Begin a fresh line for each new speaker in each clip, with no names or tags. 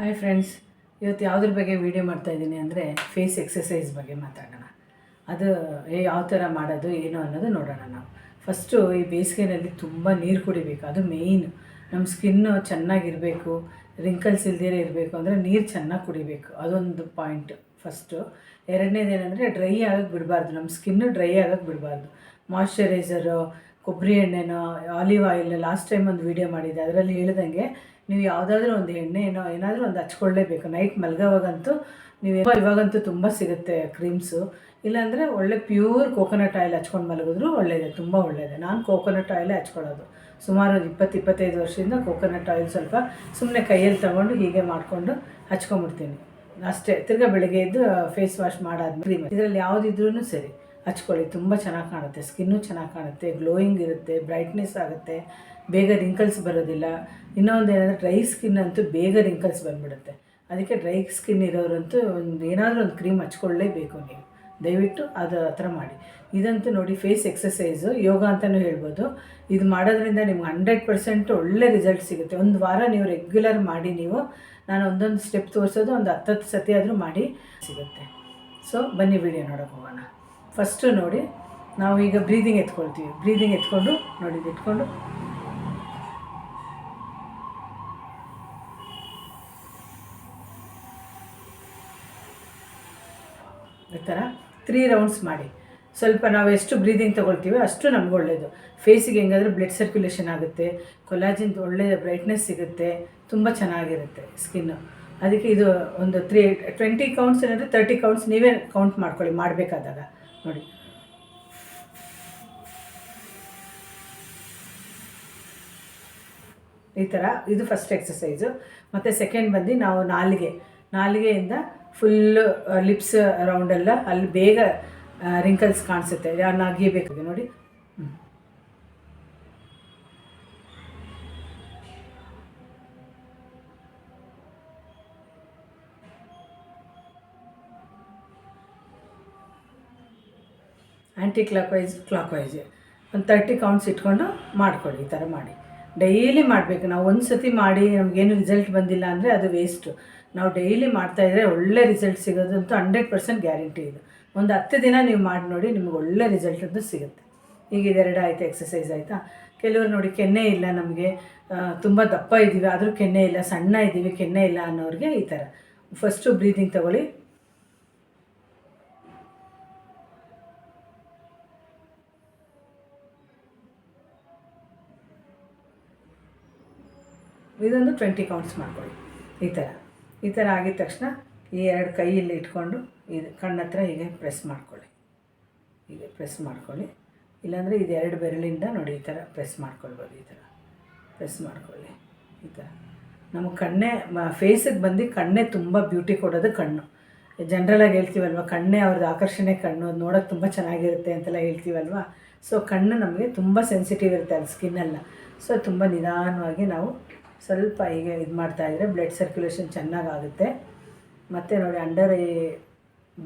Hi friends, ಇವತ್ತು ಯಾವುದ್ರ ಬಗ್ಗೆ ವೀಡಿಯೋ ಮಾಡ್ತಾಯಿದ್ದೀನಿ ಅಂದರೆ ಫೇಸ್ ಎಕ್ಸಸೈಸ್ ಬಗ್ಗೆ ಮಾತಾಡೋಣ. ಅದು ಯಾವ ಥರ ಮಾಡೋದು ಏನು ಅನ್ನೋದು ನೋಡೋಣ. ನಾವು ಫಸ್ಟು ಈ ಬೇಸಿಗೆನಲ್ಲಿ ತುಂಬ ನೀರು ಕುಡಿಬೇಕು. ಅದು ಮೇಯ್ನ್. ನಮ್ಮ ಸ್ಕಿನ್ನು ಚೆನ್ನಾಗಿರಬೇಕು, ರಿಂಕಲ್ಸ್ ಇಲ್ದಿರೇ ಇರಬೇಕು ಅಂದರೆ ನೀರು ಚೆನ್ನಾಗಿ ಕುಡಿಬೇಕು. ಅದೊಂದು ಪಾಯಿಂಟ್ ಫಸ್ಟು. ಎರಡನೇದೇನೆಂದರೆ ಡ್ರೈ ಆಗೋಕ್ಕೆ ಬಿಡಬಾರ್ದು. ನಮ್ಮ ಸ್ಕಿನ್ನು ಡ್ರೈ ಆಗೋಕ್ಕೆ ಬಿಡಬಾರ್ದು. ಮಾಯ್ಶ್ಚರೈಸರು, ಕೊಬ್ಬರಿ ಎಣ್ಣೆನೋ, ಆಲಿವ್ ಆಯಿಲ್ ಲಾಸ್ಟ್ ಟೈಮ್ ಒಂದು ವೀಡಿಯೋ ಮಾಡಿದ್ದೆ, ಅದರಲ್ಲಿ ಹೇಳ್ದಂಗೆ ನೀವು ಯಾವುದಾದ್ರೂ ಒಂದು ಎಣ್ಣೆನೋ ಏನಾದರೂ ಒಂದು ಹಚ್ಕೊಳ್ಳೇಬೇಕು. ನೈಟ್ ಮಲಗೋವಾಗಂತೂ ನೀವು ಇವಾಗಂತೂ ತುಂಬ ಸಿಗುತ್ತೆ ಕ್ರೀಮ್ಸು. ಇಲ್ಲಾಂದರೆ ಒಳ್ಳೆ ಪ್ಯೂರ್ ಕೋಕೋನಟ್ ಆಯಿಲ್ ಹಚ್ಕೊಂಡು ಮಲಗಿದ್ರು ಒಳ್ಳೆಯದೇ, ತುಂಬ ಒಳ್ಳೆಯದೇ. ನಾನು ಕೋಕೋನಟ್ ಆಯಿಲೇ ಹಚ್ಕೊಳ್ಳೋದು. ಸುಮಾರು 20-25 ವರ್ಷದಿಂದ ಕೋಕೋನಟ್ ಆಯಿಲ್ ಸ್ವಲ್ಪ ಸುಮ್ಮನೆ ಕೈಯಲ್ಲಿ ತೊಗೊಂಡು ಹೀಗೆ ಮಾಡಿಕೊಂಡು ಹಚ್ಕೊಂಬಿಡ್ತೀನಿ ಅಷ್ಟೇ. ತಿರ್ಗಾ ಬೆಳಗ್ಗೆ ಎದ್ದು ಫೇಸ್ ವಾಶ್ ಮಾಡಾದ್ಮೇಲೆ ಇದರಲ್ಲಿ ಯಾವುದಿದ್ರೂ ಸರಿ ಹಚ್ಕೊಳ್ಳಿ. ತುಂಬ ಚೆನ್ನಾಗಿ ಕಾಣುತ್ತೆ, ಸ್ಕಿನ್ನು ಚೆನ್ನಾಗಿ ಕಾಣುತ್ತೆ, ಗ್ಲೋಯಿಂಗ್ ಇರುತ್ತೆ, ಬ್ರೈಟ್ನೆಸ್ ಆಗುತ್ತೆ, ಬೇಗ ರಿಂಕಲ್ಸ್ ಬರೋದಿಲ್ಲ. ಇನ್ನೊಂದು ಏನಂದರೆ ಡ್ರೈ ಸ್ಕಿನ್ ಅಂತೂ ಬೇಗ ರಿಂಕಲ್ಸ್ ಬಂದುಬಿಡುತ್ತೆ. ಅದಕ್ಕೆ ಡ್ರೈ ಸ್ಕಿನ್ ಇರೋರಂತೂ ಏನಾದರೂ ಒಂದು ಕ್ರೀಮ್ ಹಚ್ಕೊಳ್ಳೇಬೇಕು. ನೀವು ದಯವಿಟ್ಟು ಅದು ಆ ಥರ ಮಾಡಿ. ಇದಂತೂ ನೋಡಿ ಫೇಸ್ ಎಕ್ಸಸೈಸು, ಯೋಗ ಅಂತಲೂ ಹೇಳ್ಬೋದು. ಇದು ಮಾಡೋದ್ರಿಂದ ನಿಮ್ಗೆ 100% ಒಳ್ಳೆ ರಿಸಲ್ಟ್ ಸಿಗುತ್ತೆ. ಒಂದು ವಾರ ನೀವು ರೆಗ್ಯುಲರ್ ಮಾಡಿ, ನಾನು ಒಂದೊಂದು ಸ್ಟೆಪ್ ತೋರಿಸೋದು ಒಂದು 10 ಸತಿ ಆದರೂ ಮಾಡಿ ಸಿಗುತ್ತೆ. ಸೊ ಬನ್ನಿ ವಿಡಿಯೋ ನೋಡೋಕೆ ಹೋಗೋಣ. ಫಸ್ಟು ನೋಡಿ, ನಾವು ಈಗ ಬ್ರೀದಿಂಗ್ ಎತ್ಕೊಳ್ತೀವಿ. ಬ್ರೀದಿಂಗ್ ಎತ್ಕೊಂಡು ನೋಡಿ, ಇಟ್ಕೊಂಡು ಈ ಥರ 3 ರೌಂಡ್ಸ್ ಮಾಡಿ. ಸ್ವಲ್ಪ ನಾವು ಎಷ್ಟು ಬ್ರೀದಿಂಗ್ ತೊಗೊಳ್ತೀವಿ ಅಷ್ಟು ನಮ್ಗೆ ಒಳ್ಳೆಯದು. ಫೇಸಿಗೆ ಹೆಂಗಾದರೂ ಬ್ಲಡ್ ಸರ್ಕ್ಯುಲೇಷನ್ ಆಗುತ್ತೆ, ಕೊಲಾಜಿನ್ ಒಳ್ಳೆಯ ಬ್ರೈಟ್ನೆಸ್ ಸಿಗುತ್ತೆ, ತುಂಬ ಚೆನ್ನಾಗಿರುತ್ತೆ ಸ್ಕಿನ್ನು. ಅದಕ್ಕೆ ಇದು ಒಂದು 20 ಕೌಂಟ್ಸ್ ಏನಾದರೆ 30 ಕೌಂಟ್ಸ್ ನೀವೇ ಕೌಂಟ್ ಮಾಡ್ಕೊಳ್ಳಿ ಮಾಡಬೇಕಾದಾಗ. ನೋಡಿ, ಈ ಥರ. ಇದು ಫಸ್ಟ್ ಎಕ್ಸಸೈಸು. ಮತ್ತು ಸೆಕೆಂಡ್ ಬಂದು ನಾವು ನಾಲಿಗೆಯಿಂದ ಫುಲ್ಲು ಲಿಪ್ಸ್ ರೌಂಡೆಲ್ಲ ಅಲ್ಲಿ ಬೇಗ ರಿಂಕಲ್ಸ್ ಕಾಣಿಸುತ್ತೆ. ಯಾರು ಅಗಿಬೇಕು ನೋಡಿ. ಆ್ಯಂಟಿ ಕ್ಲಾಕ್ವೈಸ್ ಒಂದು 30 ಕೌಂಟ್ಸ್ ಇಟ್ಕೊಂಡು ಮಾಡ್ಕೊಳ್ಳಿ. ಈ ಥರ ಮಾಡಿ ಡೈಲಿ ಮಾಡಬೇಕು. ನಾವು ಒಂದು ಸತಿ ಮಾಡಿ ನಮಗೇನು ರಿಸಲ್ಟ್ ಬಂದಿಲ್ಲ ಅಂದರೆ ಅದು ವೇಸ್ಟು. ನಾವು ಡೈಲಿ ಮಾಡ್ತಾಯಿದ್ರೆ ಒಳ್ಳೆ ರಿಸಲ್ಟ್ ಸಿಗೋದಂತೂ 100% ಗ್ಯಾರಂಟಿ. ಇದು ಒಂದು 10 ದಿನ ನೀವು ಮಾಡಿ ನೋಡಿ, ನಿಮ್ಗೆ ಒಳ್ಳೆ ರಿಸಲ್ಟ್ ಅಂತೂ ಸಿಗುತ್ತೆ. ಈಗ ಇದೆರಡು ಆಯಿತು, ಎಕ್ಸಸೈಸ್ ಆಯಿತಾ. ಕೆಲವರು ನೋಡಿ ಕೆನ್ನೆ ಇಲ್ಲ, ನಮಗೆ ತುಂಬ ದಪ್ಪ ಇದ್ದೀವಿ ಆದರೂ ಕೆನ್ನೆ ಇಲ್ಲ, ಸಣ್ಣ ಇದ್ದೀವಿ ಕೆನ್ನೆ ಇಲ್ಲ ಅನ್ನೋರಿಗೆ ಈ ಥರ ಫಸ್ಟು ಬ್ರೀದಿಂಗ್ ತಗೊಳ್ಳಿ. ಇದೊಂದು 20 ಕೌಂಟ್ಸ್ ಮಾಡ್ಕೊಳ್ಳಿ. ಈ ಥರ ಆಗಿದ ತಕ್ಷಣ ಈ 2 ಕೈಯಲ್ಲಿ ಇಟ್ಕೊಂಡು ಇದು ಕಣ್ಣ ಹತ್ರ ಹೀಗೆ ಪ್ರೆಸ್ ಮಾಡ್ಕೊಳ್ಳಿ. ಇಲ್ಲಾಂದರೆ ಇದು 2 ಬೆರಳಿಂದ ನೋಡಿ ಈ ಥರ ಪ್ರೆಸ್ ಮಾಡ್ಕೊಳ್ಬೋದು. ಈ ಥರ ಪ್ರೆಸ್ ಮಾಡ್ಕೊಳ್ಳಿ. ಈ ಥರ ನಮಗೆ ಫೇಸಿಗೆ ಬಂದು ಕಣ್ಣೇ ತುಂಬ ಬ್ಯೂಟಿ ಕೊಡೋದು ಕಣ್ಣು. ಜನ್ರಲಾಗಿ ಹೇಳ್ತೀವಲ್ವ, ಕಣ್ಣೇ ಅವ್ರದ್ದು ಆಕರ್ಷಣೆ ಕಣ್ಣು, ಅದು ನೋಡೋಕ್ಕೆ ತುಂಬ ಚೆನ್ನಾಗಿರುತ್ತೆ ಅಂತೆಲ್ಲ ಹೇಳ್ತೀವಲ್ವ. ಸೊ ಕಣ್ಣು ನಮಗೆ ತುಂಬ ಸೆನ್ಸಿಟಿವ್ ಇರುತ್ತೆ ಅಲ್ಲಿ ಸ್ಕಿನ್ನೆಲ್ಲ. ಸೊ ತುಂಬ ನಿಧಾನವಾಗಿ ನಾವು ಸ್ವಲ್ಪ ಹೀಗೆ ಇದು ಮಾಡ್ತಾಯಿದ್ರೆ ಬ್ಲಡ್ ಸರ್ಕ್ಯುಲೇಷನ್ ಚೆನ್ನಾಗಾಗುತ್ತೆ. ಮತ್ತು ನೋಡಿ ಅಂಡರ್ ಐ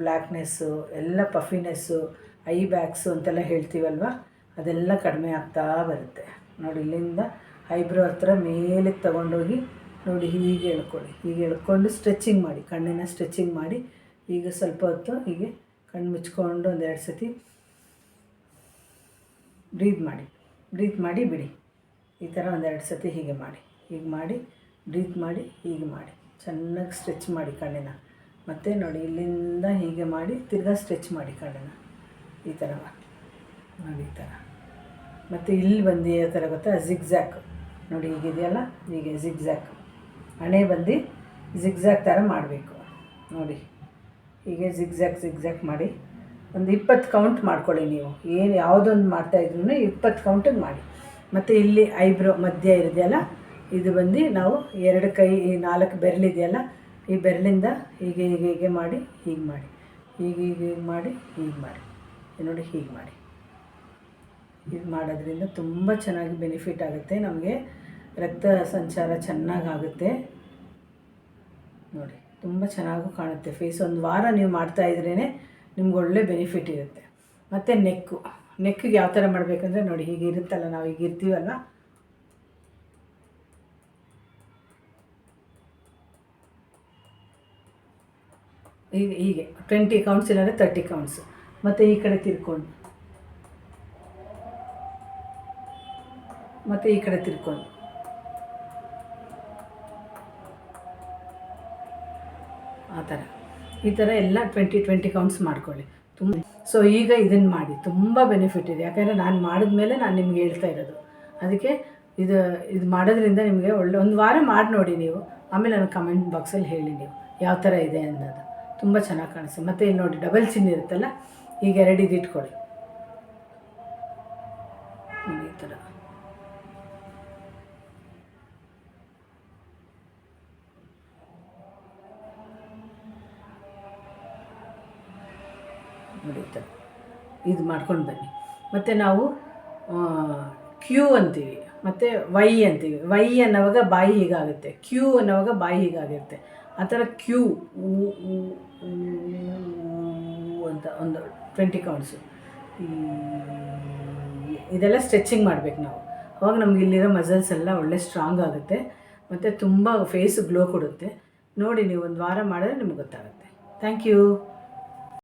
ಬ್ಲ್ಯಾಕ್ನೆಸ್ಸು ಎಲ್ಲ, ಪಫಿನೆಸ್ಸು, ಐ ಬ್ಯಾಗ್ಸು ಅಂತೆಲ್ಲ ಹೇಳ್ತೀವಲ್ವ, ಅದೆಲ್ಲ ಕಡಿಮೆ ಆಗ್ತಾ ಬರುತ್ತೆ. ನೋಡಿ ಇಲ್ಲಿಂದ ಐಬ್ರೋ ಹತ್ರ ಮೇಲಕ್ಕೆ ತೊಗೊಂಡೋಗಿ ನೋಡಿ ಹೀಗೆ ಎಳ್ಕೊಂಡು ಸ್ಟ್ರೆಚಿಂಗ್ ಮಾಡಿ, ಕಣ್ಣಿನ ಸ್ಟ್ರೆಚಿಂಗ್ ಮಾಡಿ. ಈಗ ಸ್ವಲ್ಪ ಹೊತ್ತು ಹೀಗೆ ಕಣ್ಣು ಮುಚ್ಕೊಂಡು ಒಂದು 2 ಸತಿ ಬ್ರೀತ್ ಮಾಡಿ ಬಿಡಿ. ಈ ಥರ ಒಂದು 2 ಸತಿ ಹೀಗೆ ಮಾಡಿ ಬ್ರೀತ್ ಮಾಡಿ, ಹೀಗೆ ಮಾಡಿ, ಚೆನ್ನಾಗಿ ಸ್ಟ್ರೆಚ್ ಮಾಡಿ ಕಣ್ಣಿನ. ಮತ್ತು ನೋಡಿ ಇಲ್ಲಿಂದ ಹೀಗೆ ಮಾಡಿ ತಿರ್ಗಾ ಸ್ಟ್ರೆಚ್ ಮಾಡಿ ಕಣ್ಣಿನ. ಈ ಥರ ನೋಡಿ, ಈ ಥರ. ಮತ್ತು ಇಲ್ಲಿ ಬಂದು ಯಾವ ಥರ ಗೊತ್ತಾ, ಜಿಗ್ಜ್ಯಾಕ್ ನೋಡಿ, ಹೀಗಿದೆಯಲ್ಲ, ಹೀಗೆ ಜಿಗ್ಜ್ಯಾಕ್ ಹಣೆ ಬಂದು ಜಿಗ್ಜ್ಯಾಕ್ ಥರ ಮಾಡಬೇಕು. ನೋಡಿ ಹೀಗೆ ಜಿಗ್ಜ್ಯಾಕ್ ಮಾಡಿ ಒಂದು 20 ಕೌಂಟ್ ಮಾಡ್ಕೊಳ್ಳಿ. ನೀವು ಯಾವುದೊಂದು ಮಾಡ್ತಾಯಿದ್ರು 20 ಕೌಂಟಿಗೆ ಮಾಡಿ. ಮತ್ತು ಇಲ್ಲಿ ಐಬ್ರೋ ಮಧ್ಯ ಇರೋದೆಯಲ್ಲ, ಇದು ಬಂದು ನಾವು 2 ಕೈ, ಈ 4 ಬೆರಳಿದೆಯಲ್ಲ, ಈ ಬೆರಳಿಂದ ಹೀಗೆ ಮಾಡಿ, ಹೀಗೆ ಮಾಡಿ ನೋಡಿ, ಹೀಗೆ ಮಾಡಿ. ಇದು ಮಾಡೋದ್ರಿಂದ ತುಂಬ ಚೆನ್ನಾಗಿ ಬೆನಿಫಿಟ್ ಆಗುತ್ತೆ. ನಮಗೆ ರಕ್ತ ಸಂಚಾರ ಚೆನ್ನಾಗಾಗುತ್ತೆ. ನೋಡಿ ತುಂಬ ಚೆನ್ನಾಗೂ ಕಾಣುತ್ತೆ ಫೇಸ್. ಒಂದು ವಾರ ನೀವು ಮಾಡ್ತಾಯಿದ್ರೇ ನಿಮ್ಗೆ ಒಳ್ಳೆ ಬೆನಿಫಿಟ್ ಇರುತ್ತೆ. ಮತ್ತು ನೆಕ್ಕಿಗೆ ಯಾವ ಥರ ಮಾಡಬೇಕಂದ್ರೆ ನೋಡಿ, ಹೀಗೆ ಇರುತ್ತಲ್ಲ, ನಾವು ಹೀಗೆ ಇರ್ತೀವಲ್ಲ, ಹೀಗೆ 20 ಕೌಂಟ್ಸ್ ಇಲ್ಲಾಂದರೆ 30 ಕೌಂಟ್ಸು. ಮತ್ತು ಈ ಕಡೆ ತಿರ್ಕೊಂಡು, ಮತ್ತು ಈ ಕಡೆ ತಿರ್ಕೊಂಡು, ಆ ಥರ ಈ ಥರ ಎಲ್ಲ 20 ಕೌಂಟ್ಸ್ ಮಾಡ್ಕೊಳ್ಳಿ. ಸೊ ಈಗ ಇದನ್ನು ಮಾಡಿ, ತುಂಬ ಬೆನಿಫಿಟ್ ಇದೆ. ಯಾಕಂದರೆ ನಾನು ಮಾಡಿದ್ಮೇಲೆ ನಾನು ನಿಮ್ಗೆ ಹೇಳ್ತಾ ಇರೋದು. ಅದಕ್ಕೆ ಇದು ಮಾಡೋದ್ರಿಂದ ನಿಮಗೆ ಒಂದು ವಾರ ಮಾಡಿ ನೋಡಿ ನೀವು, ಆಮೇಲೆ ನನಗೆ ಕಮೆಂಟ್ ಬಾಕ್ಸಲ್ಲಿ ಹೇಳಿ ನೀವು ಯಾವ ಥರ ಇದೆ ಅನ್ನೋದು. ತುಂಬ ಚೆನ್ನಾಗಿ ಕಾಣಿಸುತ್ತೆ. ಮತ್ತು ಇಲ್ಲಿ ನೋಡಿ ಡಬಲ್ ಚಿನ್ ಇರುತ್ತಲ್ಲ, ಈಗ 2 ಇದು ಇಟ್ಕೊಳ್ಳಿ ಈ ಥರ. ನೋಡಿ ಈ ಥರ ಇದು ಮಾಡ್ಕೊಂಡು ಬನ್ನಿ. ಮತ್ತು ನಾವು ಕ್ಯೂ ಅಂತೀವಿ, ಮತ್ತು ವೈ ಅಂತೀವಿ. ವೈ ಅನ್ನೋವಾಗ ಬಾಯಿ ಹೀಗಾಗುತ್ತೆ, ಕ್ಯೂ ಅನ್ನೋವಾಗ ಬಾಯಿ ಹೀಗಾಗಿರುತ್ತೆ. ಆ ಥರ ಕ್ಯೂ ಅಂತ ಒಂದು 20 ಕೌಂಟ್ಸು. ಇದೆಲ್ಲ ಸ್ಟ್ರೆಚಿಂಗ್ ಮಾಡಬೇಕು ನಾವು. ಅವಾಗ ನಮ್ಗೆ ಇಲ್ಲಿರೋ ಮಸಲ್ಸ್ ಎಲ್ಲ ಒಳ್ಳೆ ಸ್ಟ್ರಾಂಗ್ ಆಗುತ್ತೆ, ಮತ್ತು ತುಂಬ ಫೇಸ್ ಗ್ಲೋ ಕೊಡುತ್ತೆ. ನೋಡಿ ನೀವು ಒಂದು ವಾರ ಮಾಡಿದ್ರೆ ನಿಮ್ಗೆ ಗೊತ್ತಾಗುತ್ತೆ. Thank you.